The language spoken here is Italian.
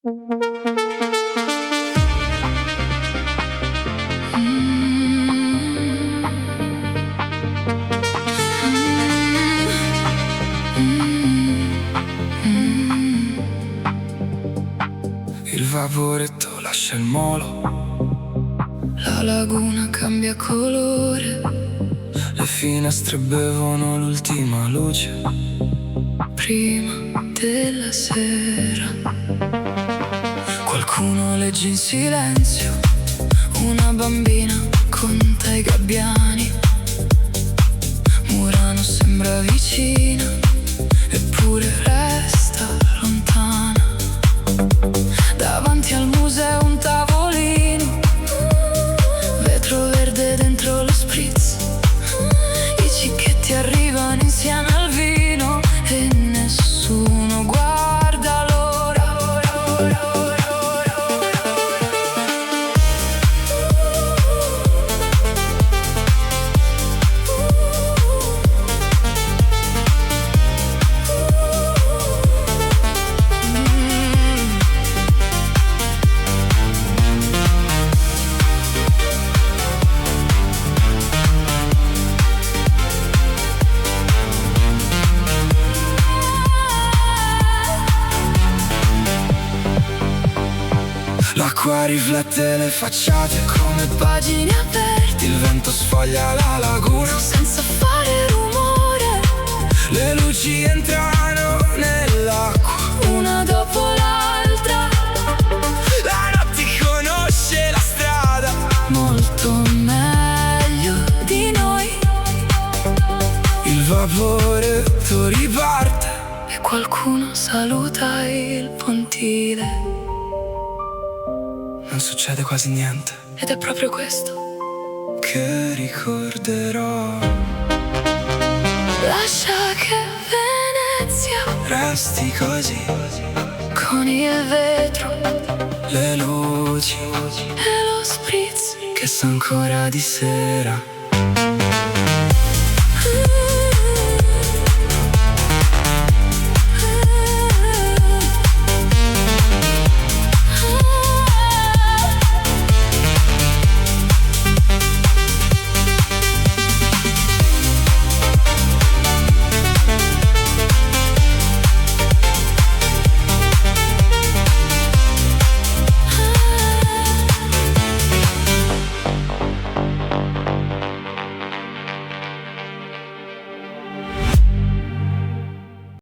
Il vaporetto lascia il molo, la laguna cambia colore, le finestre bevono l'ultima luce prima della sera. Qualcuno legge in silenzio, Una bambina conta i gabbiani. Murano sembra vicina, eppure resta lontana. Davanti al museo un tavolino, vetro verde dentro lo spritz. I cicchetti arrivano insieme al vino e nessuno guarda l'ora. L'acqua riflette le facciate come Pagine aperte, il vento sfoglia la laguna senza fare rumore, le luci entrano nell'acqua una dopo l'altra. La notte conosce la strada Molto meglio di noi. Il vaporetto riparte E qualcuno saluta il pontile. non succede quasi niente Ed è proprio questo. che ricorderò. Lascia che Venezia, Resti così, con il vetro le luci e lo spritz, che sa ancora di sera.